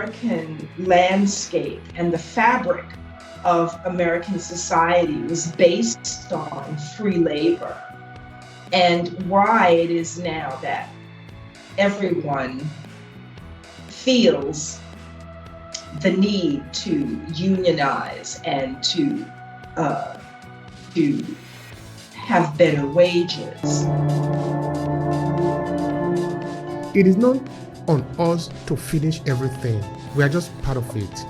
American landscape and the fabric of American society was based on free labor, and why it is now that everyone feels the need to unionize and to have better wages. It is not on us to finish everything. We are just part of it.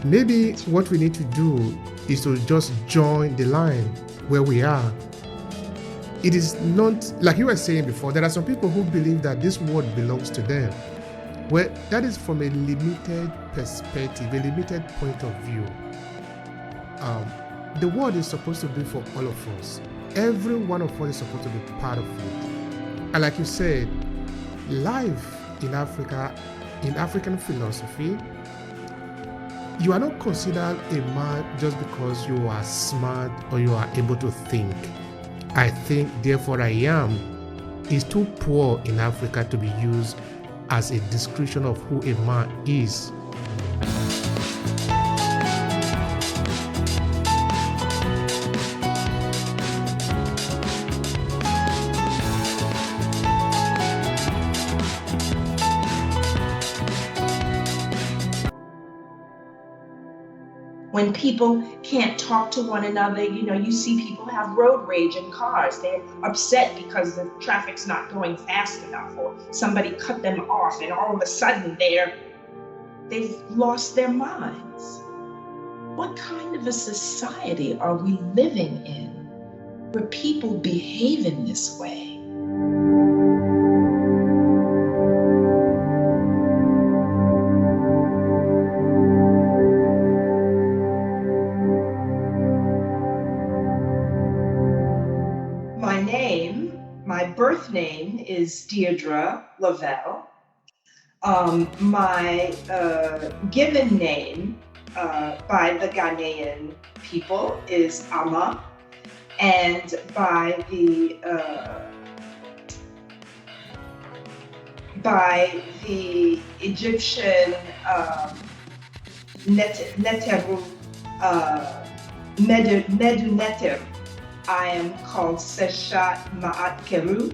Maybe what we need to do is to just join the line where we are. It is not, like you were saying before, there are some people who believe that this world belongs to them. Well, that is from a limited perspective, a limited point of view. The world is supposed to be for all of us. Every one of us is supposed to be part of it. And like you said, life in Africa, in African philosophy, you are not considered a man just because you are smart or you are able to think. I think, therefore I am, is too poor in Africa to be used as a description of who a man is. When people can't talk to one another, you see people have road rage in cars. They're upset because the traffic's not going fast enough, or somebody cut them off, and all of a sudden they've lost their minds. What kind of a society are we living in where people behave in this way? My birth name is Deirdre Lavelle. My given name by the Ghanaian people is Ama, and by the Egyptian Neteru Medu Neter, I am called Seshat Ma'at Keru,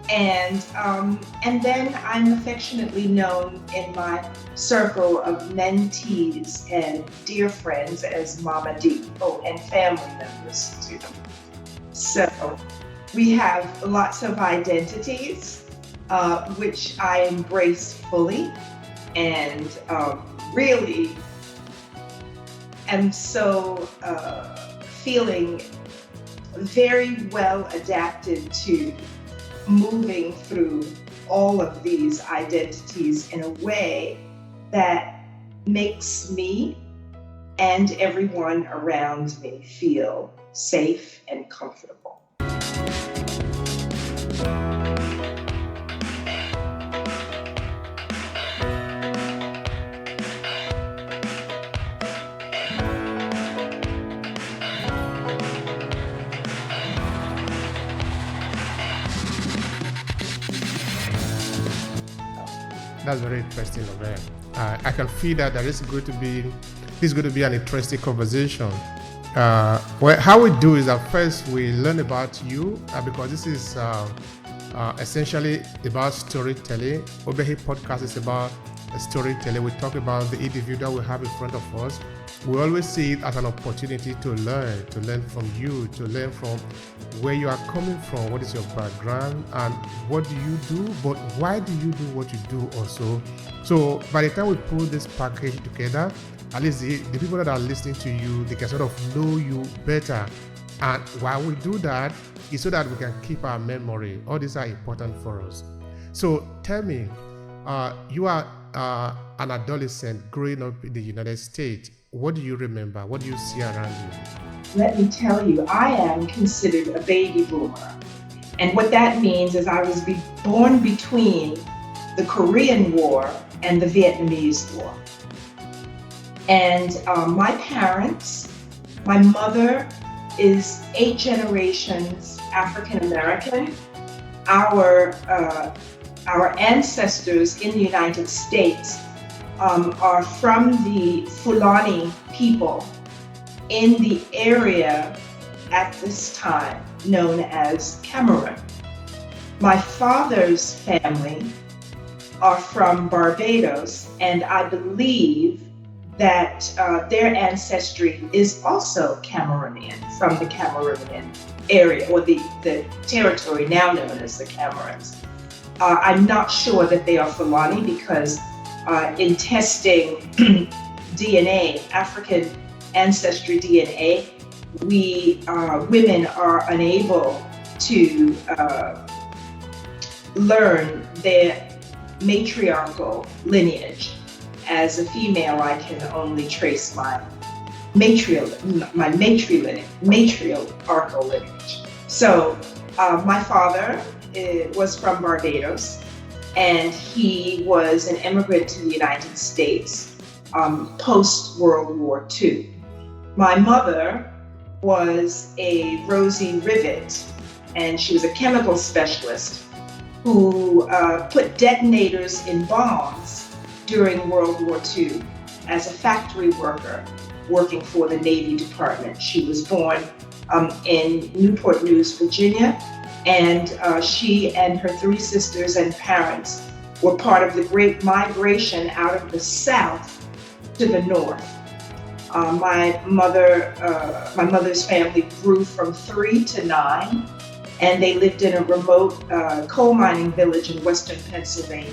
and then I'm affectionately known in my circle of mentees and dear friends as Mama D. And family members too. So we have lots of identities, which I embrace fully, and really am so feeling very well adapted to moving through all of these identities in a way that makes me and everyone around me feel safe and comfortable. That's very interesting, Obehi. I can feel that this is going to be an interesting conversation. How we do is that first we learn about you, because this is essentially about storytelling. Obehi podcast is about storytelling. We talk about the individual we have in front of us. We always see it as an opportunity to learn from you, to learn from where you are coming from, what is your background, and what do you do, but why do you do what you do also. So by the time we put this package together, at least the people that are listening to you, they can sort of know you better. And while we do that, it's so that we can keep our memory. All these are important for us. So tell me, you are an adolescent growing up in the United States. What do you remember? What do you see around you? Let me tell you, I am considered a baby boomer. And what that means is I was born between the Korean War and the Vietnamese War. And my parents, my mother is 8 generations African American. Our ancestors in the United States are from the Fulani people in the area at this time known as Cameroon. My father's family are from Barbados, and I believe that their ancestry is also Cameroonian, from the Cameroonian area, or the territory now known as the Cameroons. I'm not sure that they are Fulani because in testing DNA, African ancestry DNA, we women are unable to learn their matriarchal lineage. As a female, I can only trace my matriarchal lineage. So my father was from Barbados, and he was an immigrant to the United States post-World War II. My mother was a Rosie Rivet, and she was a chemical specialist who put detonators in bombs during World War II as a factory worker working for the Navy Department. She was born in Newport News, Virginia, and she and her three sisters and parents were part of the great migration out of the South to the North. My mother's family grew from 3 to 9, and they lived in a remote coal mining village in western Pennsylvania.